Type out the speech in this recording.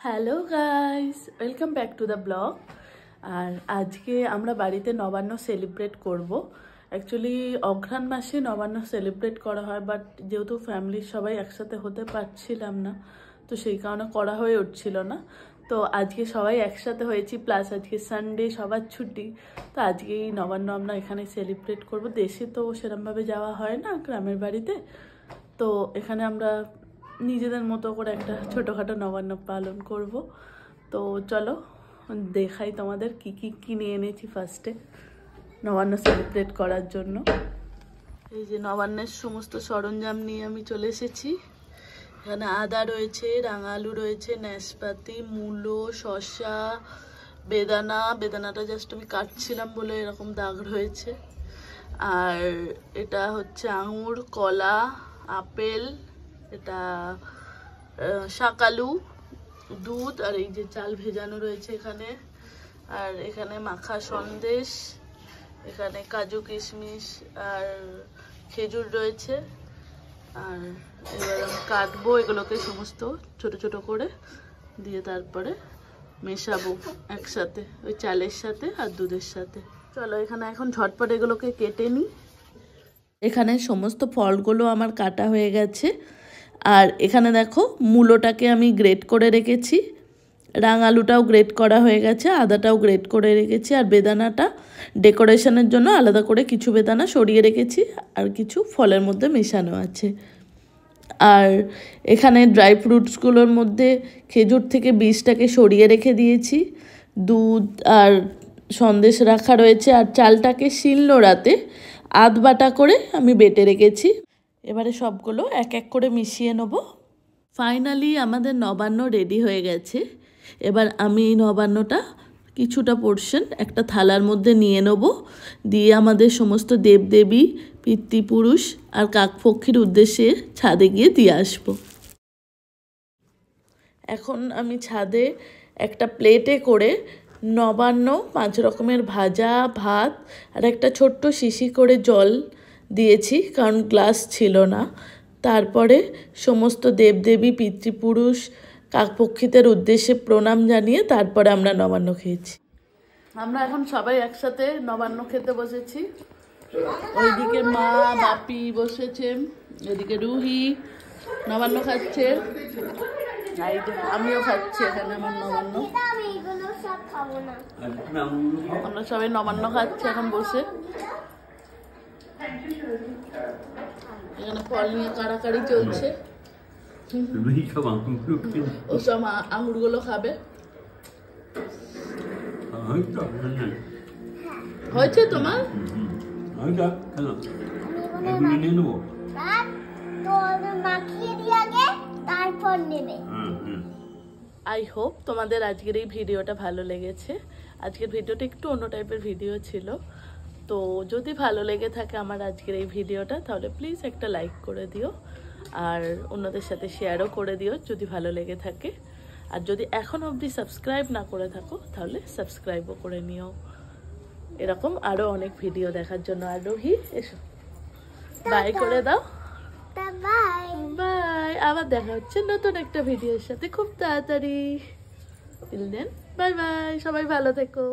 Hello guys, welcome back to the blog. আর আজকে আমরা বাড়িতে নবান্ন সেলিব্রেট করব। অ্যাকচুয়ালি অঘ্রাণ মাসে নবান্ন সেলিব্রেট করা হয়, বাট যেহেতু ফ্যামিলির সবাই একসাথে হতে পারছিলাম না, তো সেই কারণে করা হয়ে উঠছিল না। তো আজকে সবাই একসাথে হয়েছি, প্লাস আজকে সানডে, সবার ছুটি। তো আজকেই নবান্ন আমরা এখানে সেলিব্রেট করব। দেশে তো সেরকমভাবে যাওয়া হয় না, গ্রামের বাড়িতে। তো এখানে আমরা নিজেদের মতো করে একটা ছোটোখাটো নবান্ন পালন করব। তো চলো দেখাই তোমাদের কি কি কিনে এনেছি ফার্স্টে নবান্ন সেলিব্রেট করার জন্য। এই যে নবান্নের সমস্ত সরঞ্জাম নিয়ে আমি চলে এসেছি। এখানে আদা রয়েছে, রাঙা আলু রয়েছে, নাশপাতি, মূলো, শসা, বেদানাটা জাস্ট আমি কাটছিলাম বলে এরকম দাগ রয়েছে। আর এটা হচ্ছে আঙুর, কলা, আপেল, এটা শাকালু, দুধ, আর এই যে চাল ভেজানো রয়েছে এখানে। আর এখানে মাখা সন্দেশ, এখানে কাজু কিশমিশ আর খেজুর রয়েছে। আর এবার আমি কাটবো এগুলোকে সমস্ত ছোট ছোট করে দিয়ে, তারপরে মেশাবো একসাথে ওই চালের সাথে আর দুধের সাথে। চলো এখানে এখন ঝটপট এগুলোকে কেটে নিই। এখানে সমস্ত ফলগুলো আমার কাটা হয়ে গেছে। আর এখানে দেখো মূলোটাকে আমি গ্রেট করে রেখেছি, রাঙালুটাও গ্রেট করা হয়ে গেছে, আদাটাও গ্রেট করে রেখেছি, আর বেদানাটা ডেকোরেশনের জন্য আলাদা করে কিছু বেদানা সরিয়ে রেখেছি, আর কিছু ফলের মধ্যে মেশানো আছে। আর এখানে ড্রাই ফ্রুটসগুলোর মধ্যে খেজুর থেকে বীজটাকে সরিয়ে রেখে দিয়েছি, দুধ আর সন্দেশ রাখা রয়েছে, আর চালটাকে শিলনোড়াতে আধ বাটা করে আমি বেটে রেখেছি। এবারে সবগুলো এক এক করে মিশিয়ে নেব। ফাইনালি আমাদের নবান্ন রেডি হয়ে গেছে। এবার আমি এই নবান্নটা কিছুটা পোর্শন একটা থালার মধ্যে নিয়ে নেব, দিয়ে আমাদের সমস্ত দেবদেবী, পিতৃপুরুষ আর কাকপক্ষীর উদ্দেশ্যে ছাদে গিয়ে দিয়ে আসব। এখন আমি ছাদে একটা প্লেটে করে নবান্ন 5 রকমের ভাজা, ভাত আর একটা ছোট্ট শিশি করে জল দিয়েছি, কারণ গ্লাস ছিল না। তারপরে সমস্ত দেবদেবী, পিতৃপুরুষ, কাকপক্ষীদের উদ্দেশ্যে প্রণাম জানিয়ে তারপরে আমরা নবান্ন খেয়েছি। আমরা এখন সবাই একসাথে নবান্ন খেতে বসেছি। ওইদিকে মা বাপি বসেছে, এদিকে রুহি নবান্ন খাচ্ছে, আমিও খাচ্ছি এখানে আমার নবান্ন। আমরা সবাই নবান্ন খাচ্ছি এখন বসে। এখানে ফল নিয়ে কাড়াকাড়ি চলছে। ও সব আঙুরগুলো খাবে। হয়েছে তোমার? আই হোপ তোমাদের আজকের এই ভিডিওটা ভালো লেগেছে। আজকের ভিডিওটা একটু অন্য টাইপের ভিডিও ছিল। তো যদি ভালো লেগে থাকে আমার আজকের এই ভিডিওটা, তাহলে প্লিজ একটা লাইক করে দিও, আর অন্যদের সাথে শেয়ারও করে দিও যদি ভালো লেগে থাকে। আর যদি এখন অবধি সাবস্ক্রাইব না করে থাকো, তাহলে সাবস্ক্রাইবও করে নিও এরকম আরও অনেক ভিডিও দেখার জন্য। আর রোহি এসো, বাই করে দাও। বাই, আবার দেখা হচ্ছে নতুন একটা ভিডিওর সাথে খুব তাড়াতাড়ি। টিল দেন বাই বাই, সবাই ভালো থেকো।